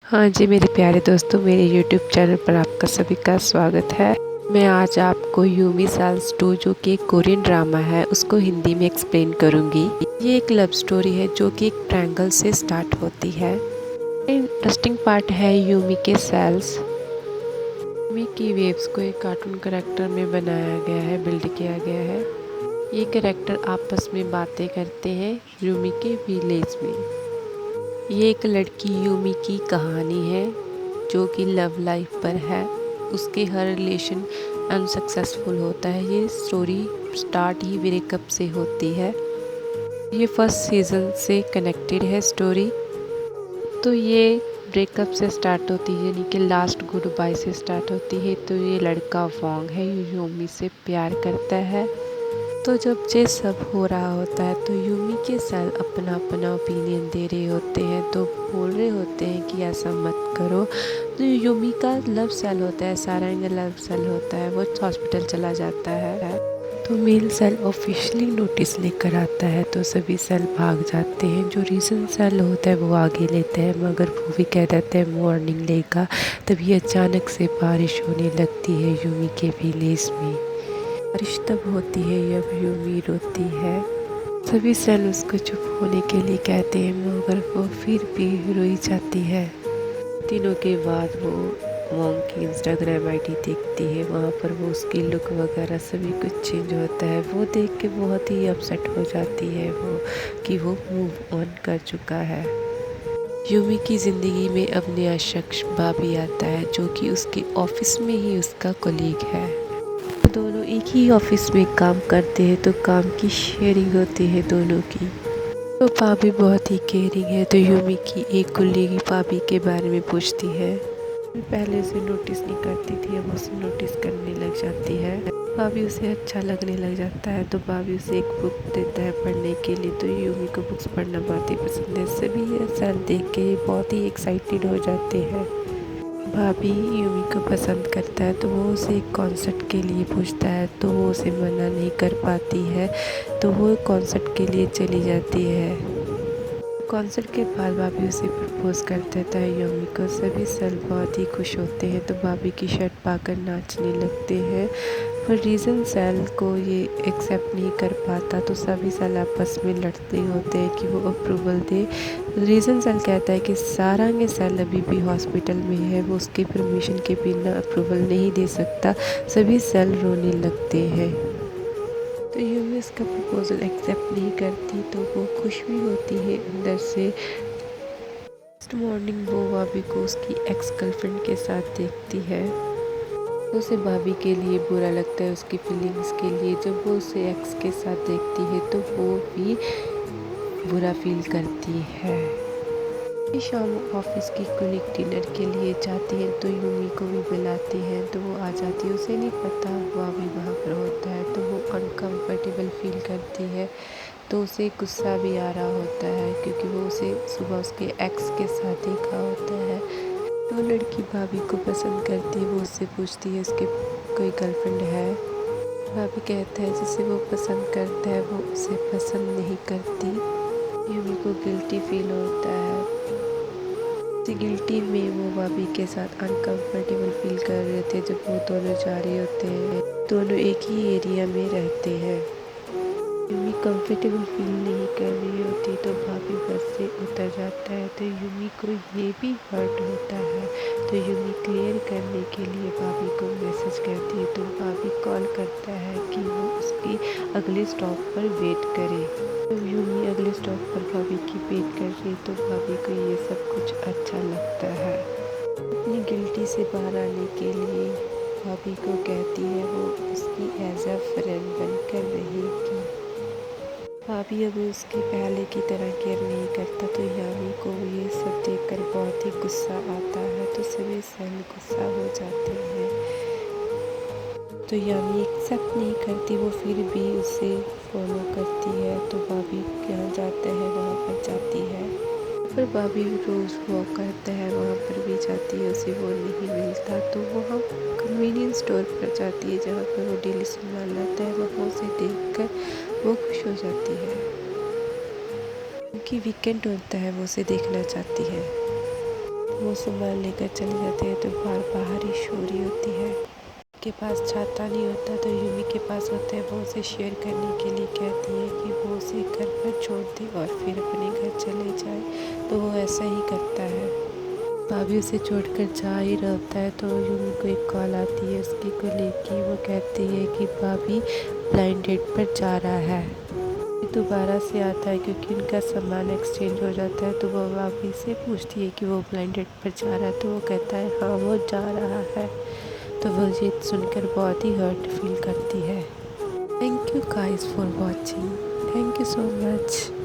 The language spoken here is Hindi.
हाँ जी मेरे प्यारे दोस्तों, मेरे YouTube चैनल पर आपका सभी का स्वागत है। मैं आज आपको यूमी साल्स 2 जो कि एक कोरियन ड्रामा है उसको हिंदी में एक्सप्लेन करूँगी। ये एक लव स्टोरी है जो कि एक ट्रायंगल से स्टार्ट होती है। इंटरेस्टिंग पार्ट है यूमी के सेल्स। यूमी की वेव्स को एक कार्टून कैरेक्टर में बनाया गया है, बिल्ड किया गया है। ये कैरेक्टर आपस में बातें करते हैं यूमी के विलेज में। ये एक लड़की यूमी की कहानी है जो कि लव लाइफ पर है। उसके हर रिलेशन अनसक्सेसफुल होता है। ये स्टोरी स्टार्ट ही ब्रेकअप से होती है। ये फर्स्ट सीजन से कनेक्टेड है स्टोरी। तो ये ब्रेकअप से स्टार्ट होती है, यानी कि लास्ट गुड बाय से स्टार्ट होती है। तो ये लड़का वोंग है, यूमी से प्यार करता है। तो जब ये सब हो रहा होता है तो यूमी के सेल अपना अपना ओपिनियन दे रहे होते हैं, तो बोल रहे होते हैं कि ऐसा मत करो। तो यूमी का लव सेल होता है, सारंग लव सेल होता है, वो हॉस्पिटल चला जाता है। तो मेल सेल ऑफिशियली नोटिस लेकर आता है तो सभी सेल भाग जाते हैं। जो रीजन सेल होता है वो आगे लेते हैं, मगर वो भी कह देते हैं मॉर्निंग लेगा। तभी अचानक से बारिश होने लगती है यूमी के विलेज में। बारिश तब होती है जब यूमी रोती है। सभी सेल उसको चुप होने के लिए कहते हैं, मगर वो फिर भी रोई जाती है। दिनों के बाद वो वोंग की इंस्टाग्राम आईडी देखती है। वहाँ पर वो उसकी लुक वगैरह सभी कुछ चेंज होता है। वो देख के बहुत ही अपसेट हो जाती है वो कि वो मूव ऑन कर चुका है। यूमी की ज़िंदगी में अब नया शख्स भाभी आता है जो कि उसके ऑफिस में ही उसका कोलीग है। दोनों एक ही ऑफिस में काम करते हैं तो काम की शेयरिंग होती है दोनों की। तो भाभी बहुत ही केयरिंग है। तो यूमी की एक कुलीगी भाभी के बारे में पूछती है। पहले उसे नोटिस नहीं करती थी, अब उसे नोटिस करने लग जाती है। भाभी उसे अच्छा लगने लग जाता है तो भाभी उसे एक बुक देता है पढ़ने के लिए। तो यूमी को बुक्स पढ़ना बहुत ही पसंद है। सभी ये सेल देख के बहुत ही एक्साइटेड हो जाते हैं। भाभी यूमी को पसंद करता है तो वो उसे एक कॉन्सर्ट के लिए पूछता है, तो वो उसे मना नहीं कर पाती है। तो वो कॉन्सर्ट के लिए चली जाती है। कॉन्सर्ट के बाद भाभी उसे प्रपोज कर देता है यूमी को। सभी सेल बहुत ही खुश होते हैं तो भाभी की शर्ट पाकर नाचने लगते हैं। पर रीज़न सेल को ये एक्सेप्ट नहीं कर पाता तो सभी सेल आपस में लड़ते होते हैं कि वो अप्रूवल दे। रीज़न सेल कहता है कि सारंग सेल अभी भी हॉस्पिटल में है, वो उसके परमिशन के बिना अप्रूवल नहीं दे सकता। सभी सेल रोने लगते हैं। तो यूमी उसका प्रपोजल एक्सेप्ट नहीं करती तो वो खुश भी होती है अंदर से। नेक्स्ट मॉर्निंग वो भाभी को उसकी एक्स गर्लफ्रेंड के साथ देखती है तो उसे भाभी के लिए बुरा लगता है, उसकी फीलिंग्स के लिए। जब वो उसे एक्स के साथ देखती है तो वो भी बुरा फील करती है। शाम ऑफिस की कुलीग डिनर के लिए जाती है तो यूमी को भी बुलाती है तो वो आ जाती है। उसे नहीं पता भाभी वहाँ पर होता है तो वो अनकंफर्टेबल फील करती है। तो उसे गुस्सा भी आ रहा होता है क्योंकि वो उसे सुबह उसके एक्स के साथ देखा होता है। तो लड़की भाभी को पसंद करती है। वो उससे पूछती है उसके कोई गर्लफ्रेंड है। भाभी कहता है जिसे वो पसंद करता है वो उसे पसंद नहीं करती। यूमी को गिल्टी फील होता है। गिल्टी में वो भाभी के साथ अनकंफर्टेबल फील कर रहे थे जब वो दोनों जा रहे होते हैं। दोनों एक ही एरिया में रहते हैं। यूमी कंफर्टेबल फील नहीं कर रही होती तो भाभी बस से उतर जाता है तो यूमी को ये भी हर्ट होता है। तो यूमी क्लियर करने के लिए भाभी को मैसेज करती है तो भाभी कॉल करता है कि वो उसकी अगले स्टॉप पर वेट करे। तो यूमी अगले स्टॉप पर भाभी की वेट कर रही तो भाभी को ये सब कुछ अच्छा लगता है। अपनी गिल्टी से बाहर आने के लिए भाभी को कहती है वो उसकी एज अ फ्रेंड बनकर रहेगी। भाभी अब उसके पहले की तरह केयर नहीं करता तो यामी को ये सब देखकर बहुत ही गुस्सा आता है तो सभी सेल गुस्सा हो जाते हैं। तो यामी एक्सेप्ट नहीं करती, वो फिर भी उसे फॉलो करती है। तो भाभी जहाँ जाते हैं वहाँ पर जाती है। पर भाभी रोज़ वॉक करता है, वहाँ पर भी जाती है, उसे वो नहीं मिलता तो वहाँ कन्वीनियंस स्टोर पर जाती है जहाँ पर वो डेली सामान लाता है। वहाँ उसे देखकर वो खुश हो जाती है क्योंकि वीकेंड होता है, वो उसे देखना चाहती है। वो सामान लेकर चले जाते हैं तो बाहर ही शोरी होती है। के पास छाता नहीं होता तो यूमी के पास होता है। वो उसे शेयर करने के लिए कहती है कि वो उसे घर पर छोड़ दे और फिर अपने घर चले जाए, तो वो ऐसा ही करता है। भाभी उसे छोड़कर जा ही रहा होता है तो यूमी को एक कॉल आती है उसकी कलीग की। वो कहती है कि भाभी ब्लाइंड डेट पर जा रहा है। दोबारा से आता है क्योंकि उनका सामान एक्सचेंज हो जाता है, तो वो भाभी से पूछती है कि वो ब्लाइंड डेट पर जा रहा है, तो वो कहता है हाँ वो जा रहा है। तो वो ये सुनकर बहुत ही हर्ट फील करती है। Thank you guys for watching. Thank you so much.